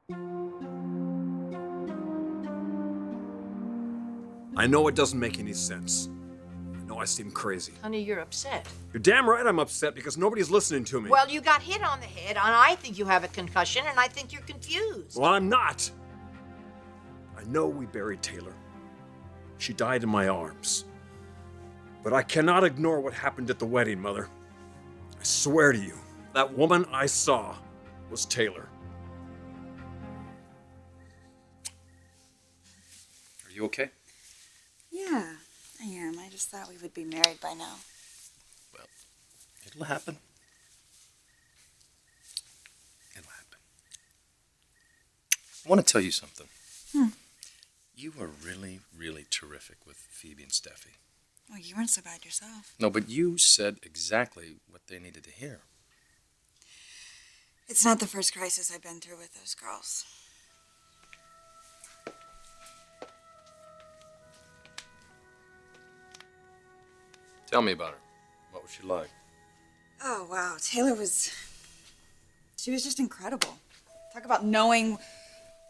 I know it doesn't make any sense. I know I seem crazy. Honey, you're upset. You're damn right I'm upset because nobody's listening to me. Well, you got hit on the head, and I think you have a concussion, and I think you're confused. Well, I'm not. I know we buried Taylor. She died in my arms. But I cannot ignore what happened at the wedding, Mother. I swear to you, that woman I saw was Taylor. Are you okay? Yeah, I am. I just thought we would be married by now. Well, it'll happen. It'll happen. I want to tell you something. You were really, really terrific with Phoebe and Steffi. Well, you weren't so bad yourself. No, but you said exactly what they needed to hear. It's not the first crisis I've been through with those girls. Tell me about her. What was she like? Oh, wow. Taylor was... She was just incredible. Talk about knowing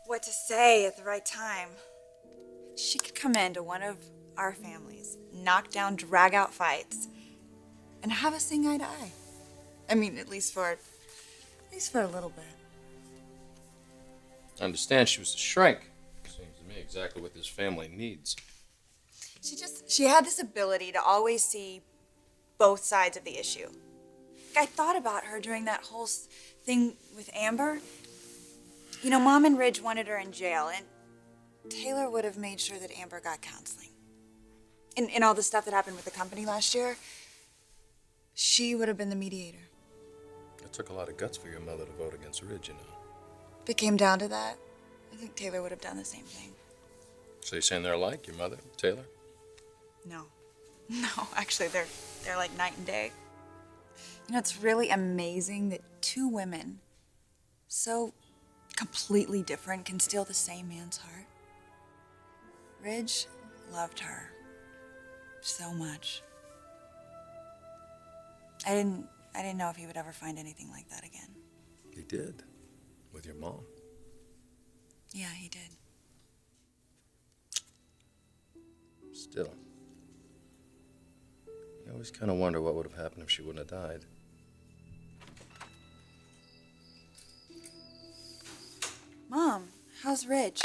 what to say at the right time. She could come into one of our families, knock down, drag out fights, and have us sing eye to eye. I mean, at least for a little bit. I understand she was a shrink. Seems to me exactly what this family needs. She had this ability to always see both sides of the issue. Like, I thought about her during that whole thing with Amber. You know, Mom and Ridge wanted her in jail, and Taylor would have made sure that Amber got counseling. In all the stuff that happened with the company last year, she would have been the mediator. It took a lot of guts for your mother to vote against Ridge, you know. If it came down to that, I think Taylor would have done the same thing. So you're saying they're alike, your mother, Taylor? No, actually, they're like night and day. You know, it's really amazing that two women so completely different can steal the same man's heart. Ridge loved her so much. I didn't know if he would ever find anything like that again. He did, with your mom. Yeah, he did. Still, you always kind of wonder what would have happened if she wouldn't have died. Mom, how's Ridge?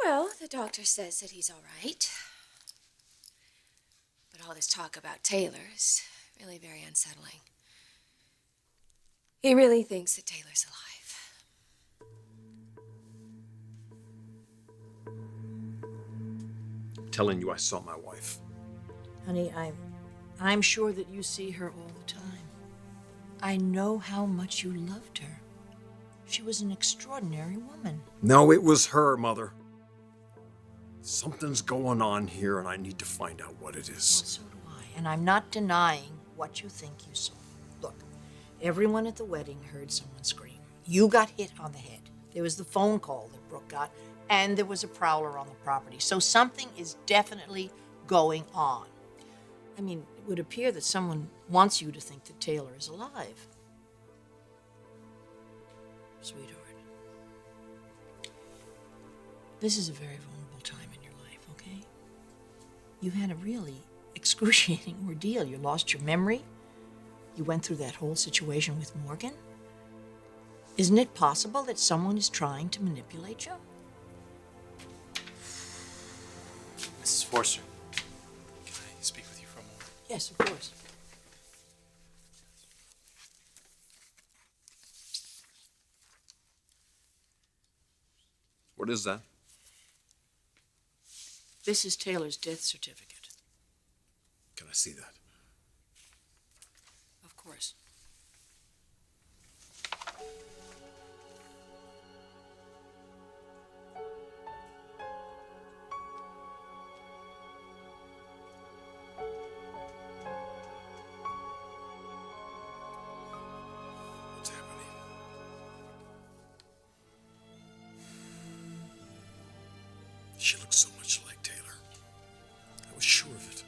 Well, the doctor says that he's all right. But all this talk about Taylor is really very unsettling. He really thinks that Taylor's alive. I'm telling you, I saw my wife. Honey, I'm sure that you see her all the time. I know how much you loved her. She was an extraordinary woman. No, it was her, Mother. Something's going on here, and I need to find out what it Well, is. so do I. And I'm not denying what you think you saw. Look, everyone at the wedding heard someone scream. You got hit on the head. There was the phone call that Brooke got, and there was a prowler on the property. So something is definitely going on. I mean, it would appear that someone wants you to think that Taylor is alive. Sweetheart, this is a very vulnerable time in your life, okay? You had a really excruciating ordeal. You lost your memory. You went through that whole situation with Morgan. Isn't it possible that someone is trying to manipulate you? Mrs. Forster, can I speak with you for a moment? Yes, of course. What is that? This is Taylor's death certificate. Can I see that? Of course. What's happening? She looks so much like Taylor. I was sure of it.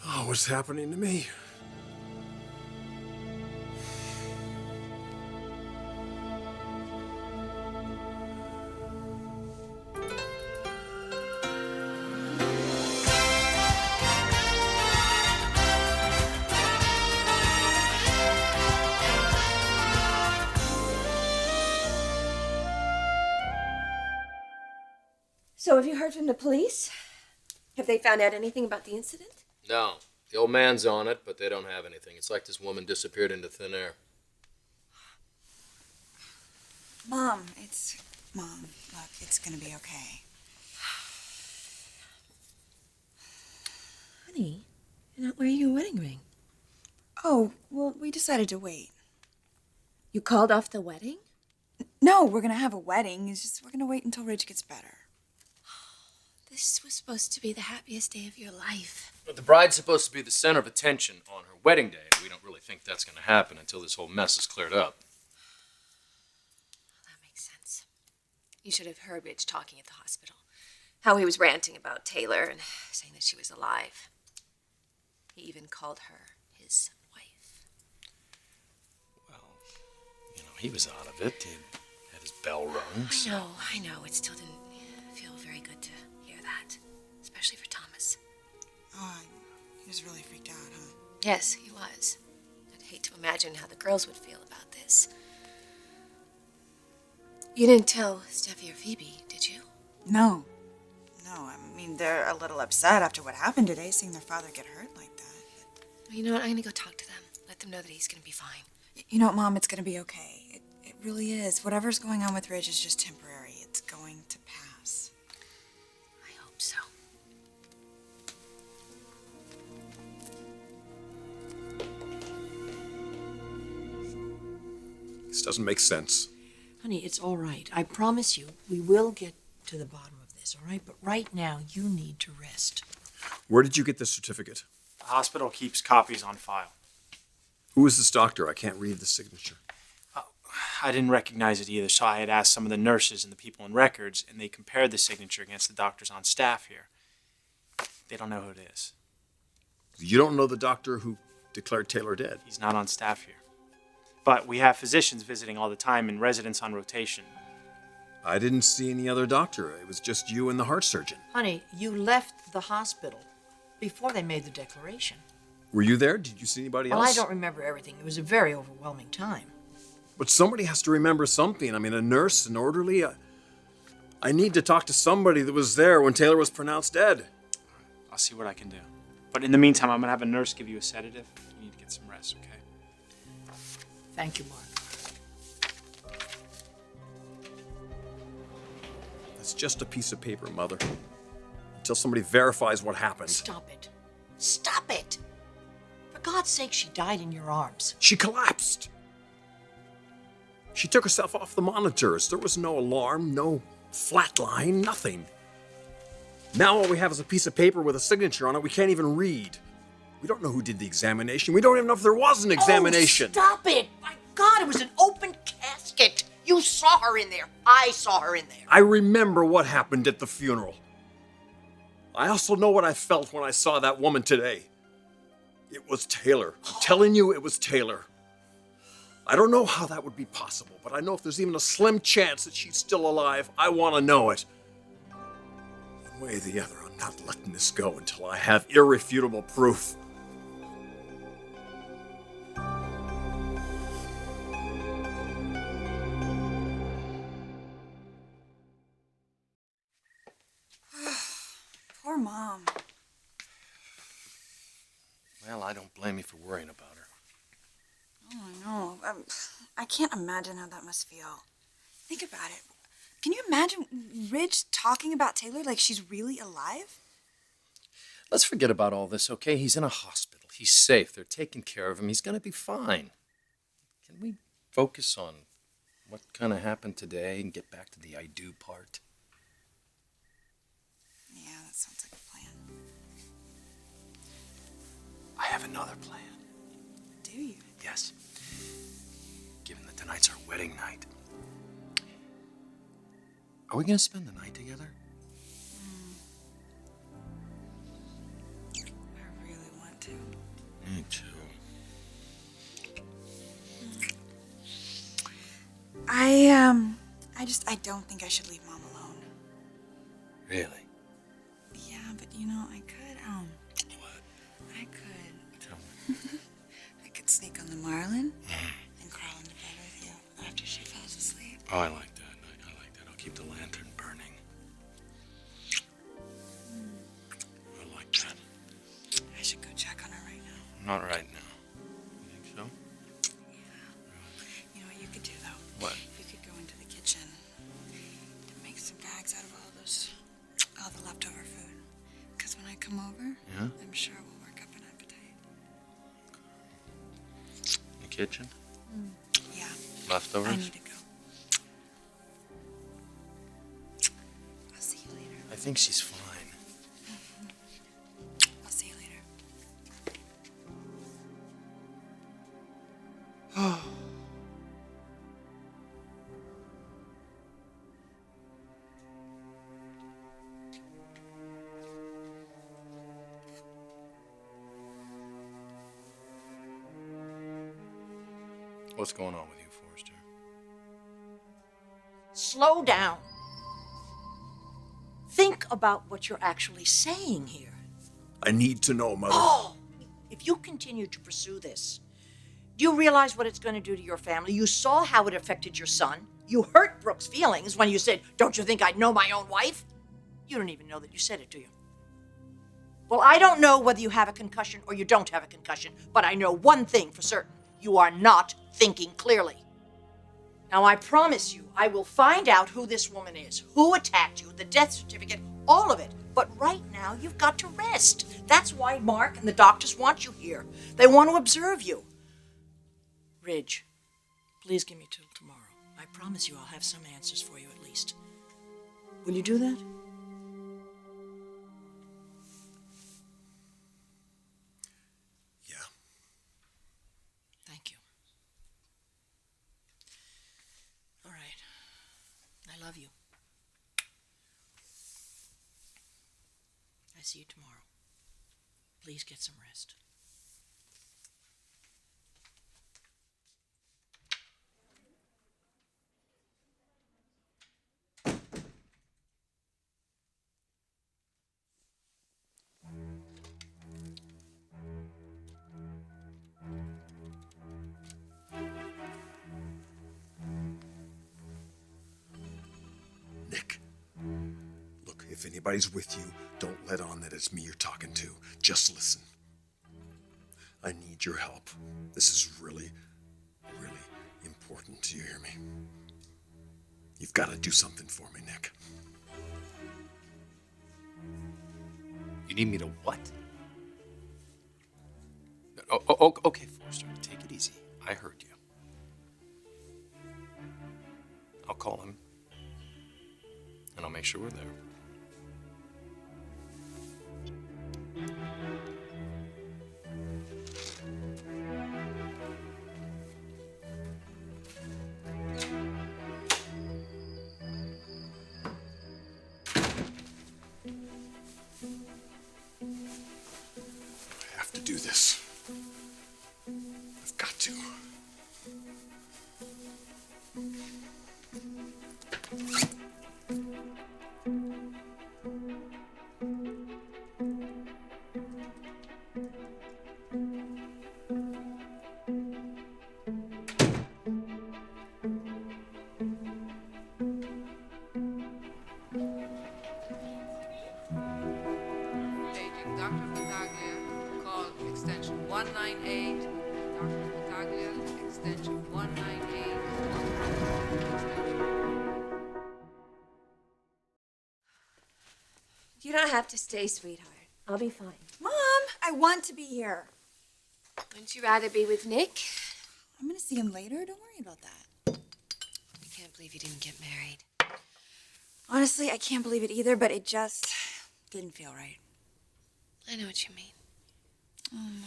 Oh, what's happening to me? So have you heard from the police? Have they found out anything about the incident? No. The old man's on it, but they don't have anything. It's like this woman disappeared into thin air. Mom, look, it's gonna be okay. Honey, you're not wearing your wedding ring. Oh, well, we decided to wait. You called off the wedding? No, we're gonna have a wedding. It's just we're gonna wait until Ridge gets better. This was supposed to be the happiest day of your life. But the bride's supposed to be the center of attention on her wedding day, and we don't really think that's going to happen until this whole mess is cleared up. That makes sense. You should have heard Ridge talking at the hospital. How he was ranting about Taylor and saying that she was alive. He even called her his wife. Well, he was out of it. He had his bell rung. So. I know. It still didn't feel very good to hear that. Especially for Thomas. Oh, he was really freaked out, huh? Yes, he was. I'd hate to imagine how the girls would feel about this. You didn't tell Steffi or Phoebe, did you? No. I mean, they're a little upset after what happened today, seeing their father get hurt like that. Well, you know what? I'm going to go talk to them. Let them know that he's going to be fine. You know what, Mom? It's gonna be okay. It really is. Whatever's going on with Ridge is just temporary. It's going to pass. I hope so. This doesn't make sense. Honey, it's all right. I promise you, we will get to the bottom of this, all right? But right now, you need to rest. Where did you get this certificate? The hospital keeps copies on file. Who is this doctor? I can't read the signature. I didn't recognize it either, so I had asked some of the nurses and the people in records, and they compared the signature against the doctors on staff here. They don't know who it is. You don't know the doctor who declared Taylor dead? He's not on staff here. But we have physicians visiting all the time and residents on rotation. I didn't see any other doctor. It was just you and the heart surgeon. Honey, you left the hospital before they made the declaration. Were you there? Did you see anybody else? Well, I don't remember everything. It was a very overwhelming time. But somebody has to remember something. I mean, a nurse, an orderly. I need to talk to somebody that was there when Taylor was pronounced dead. I'll see what I can do. But in the meantime, I'm going to have a nurse give you a sedative. You need to get some rest, okay? Thank you, Mark. That's just a piece of paper, Mother. Until somebody verifies what happened. Stop it. Stop it! For God's sake, she died in your arms. She collapsed. She took herself off the monitors. There was no alarm, no flat line, nothing. Now all we have is a piece of paper with a signature on it we can't even read. We don't know who did the examination. We don't even know if there was an examination. Oh, stop it! My God, it was an open casket. You saw her in there. I saw her in there. I remember what happened at the funeral. I also know what I felt when I saw that woman today. It was Taylor. I'm telling you, it was Taylor. I don't know how that would be possible, but I know if there's even a slim chance that she's still alive, I want to know it. One way or the other, I'm not letting this go until I have irrefutable proof. Poor Mom. Well, I don't blame you for worrying about her. Oh, I know. I can't imagine how that must feel. Think about it. Can you imagine Ridge talking about Taylor like she's really alive? Let's forget about all this, okay? He's in a hospital. He's safe. They're taking care of him. He's going to be fine. Can we focus on what kind of happened today and get back to the I do part? Yeah, that sounds like a plan. I have another plan. Do you? Yes. Given that tonight's our wedding night, are we going to spend the night together? I really want to. Me too. I don't think I should leave Mom alone. Really? Yeah, but I could, What? I could. Tell me. I could sneak on the Marlin and crawl into bed with you after she falls asleep. Oh, I like that. I like that. I'll keep the lantern burning. kitchen? Yeah, Leftovers? I need to go. I'll see you later. I think she's fine. I'll see you later. What's going on with you, Forrester? Slow down. Think about what you're actually saying here. I need to know, Mother. Oh, if you continue to pursue this, do you realize what it's going to do to your family? You saw how it affected your son. You hurt Brooke's feelings when you said, "Don't you think I'd know my own wife?" You don't even know that you said it, do you? Well, I don't know whether you have a concussion or you don't have a concussion, but I know one thing for certain. You are not thinking clearly. Now, I promise you, I will find out who this woman is, who attacked you, the death certificate, all of it. But right now, you've got to rest. That's why Mark and the doctors want you here. They want to observe you. Ridge, please give me till tomorrow. I promise you I'll have some answers for you at least. Will you do that? Yeah. Thank you. All right. I love you. I see you tomorrow. Please get some rest. Nick, look, if anybody's with you, don't let on that it's me you're talking to. Just listen. I need your help. This is really, really important. Do you hear me? You've got to do something for me, Nick. You need me to what? Okay, Forrester, take it easy. I heard you. I'll call him, and I'll make sure we're there. I have to do this. I've got to. Paging Dr. Battaglia, call extension 198. Dr. Battaglia, extension 198. You don't have to stay, sweetheart. I'll be fine. Mom, I want to be here. Wouldn't you rather be with Nick? I'm gonna see him later. Don't worry about that. I can't believe you didn't get married. Honestly, I can't believe it either, but it just didn't feel right. I know what you mean. Oh, Mom.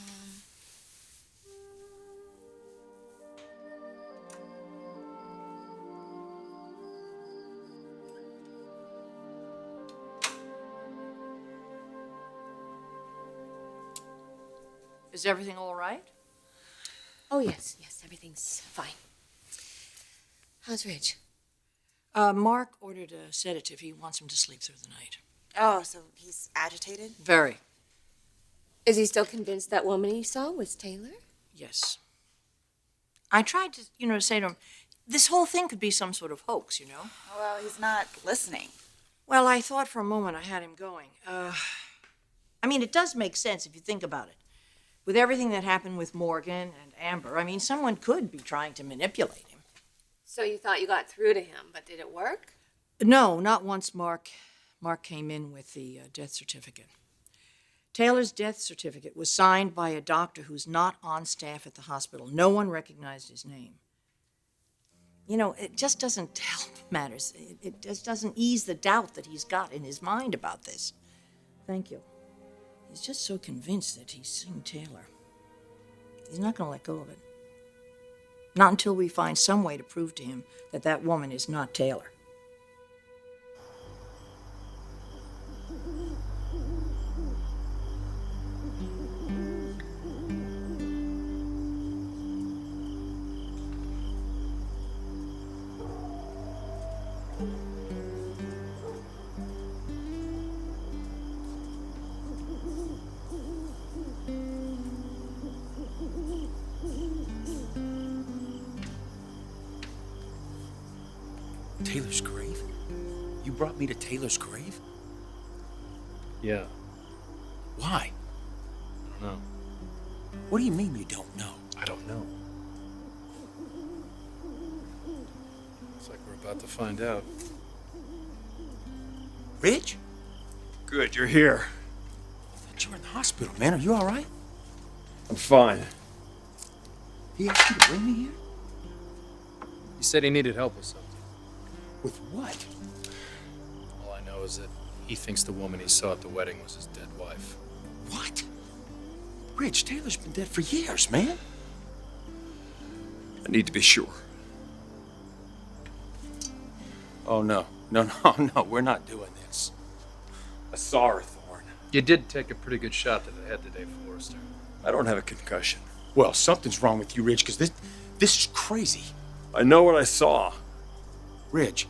Is everything all right? Oh, yes, everything's fine. How's Ridge? Mark ordered a sedative. He wants him to sleep through the night. Oh, so he's agitated? Very. Is he still convinced that woman he saw was Taylor? Yes. I tried to, say to him, this whole thing could be some sort of hoax, Well, he's not listening. Well, I thought for a moment I had him going. It does make sense if you think about it. With everything that happened with Morgan and Amber, someone could be trying to manipulate him. So you thought you got through to him, but did it work? No, not once Mark came in with the death certificate. Taylor's death certificate was signed by a doctor who's not on staff at the hospital. No one recognized his name. You know, it just doesn't help matters. It just doesn't ease the doubt that he's got in his mind about this. Thank you. He's just so convinced that he's seen Taylor. He's not going to let go of it. Not until we find some way to prove to him that that woman is not Taylor. Taylor's grave? You brought me to Taylor's grave? Yeah, Why? I don't know. What do you mean you don't know? I don't know. Looks like we're about to find out. Rich? Good, you're here. I thought you were in the hospital, man. Are you all right? I'm fine. He asked you to bring me here? He said he needed help with something. With what? All I know is that he thinks the woman he saw at the wedding was his dead wife. What? Rich, Taylor's been dead for years, man. I need to be sure. Oh, no. No, we're not doing this. I saw her, Thorne. You did take a pretty good shot to the head today, Forrester. I don't have a concussion. Well, something's wrong with you, Rich, because this is crazy. I know what I saw. Rich,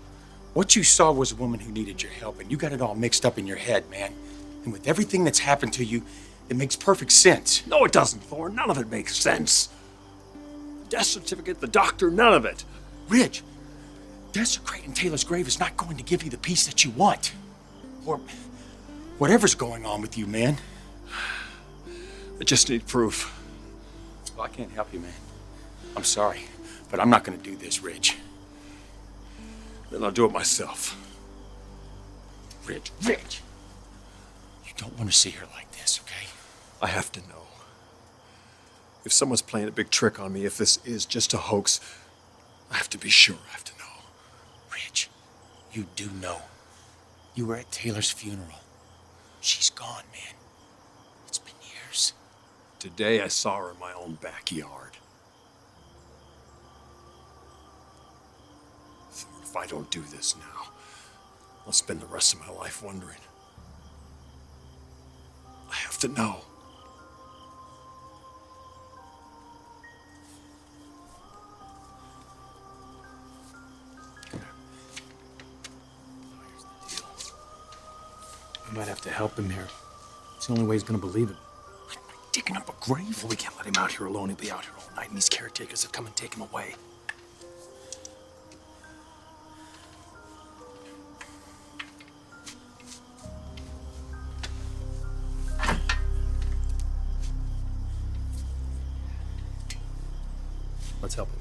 what you saw was a woman who needed your help, and you got it all mixed up in your head, man. And with everything that's happened to you, it makes perfect sense. No, it doesn't, Thorne. None of it makes sense. The death certificate, the doctor, none of it. Rich, desecrating Taylor's grave is not going to give you the peace that you want. Or whatever's going on with you, man. I just need proof. Well, I can't help you, man. I'm sorry, but I'm not going to do this, Rich. Then I'll do it myself. Rich. You don't want to see her like this, okay? I have to know. If someone's playing a big trick on me, if this is just a hoax, I have to be sure. I have to know. Rich, you do know. You were at Taylor's funeral. She's gone, man. It's been years. Today I saw her in my own backyard. Thorne, if I don't do this now, I'll spend the rest of my life wondering. I have to know. We might have to help him here. It's the only way he's gonna believe it. Digging up a grave? Well, we can't let him out here alone. He'll be out here all night, and these caretakers have come and take him away. Let's help him.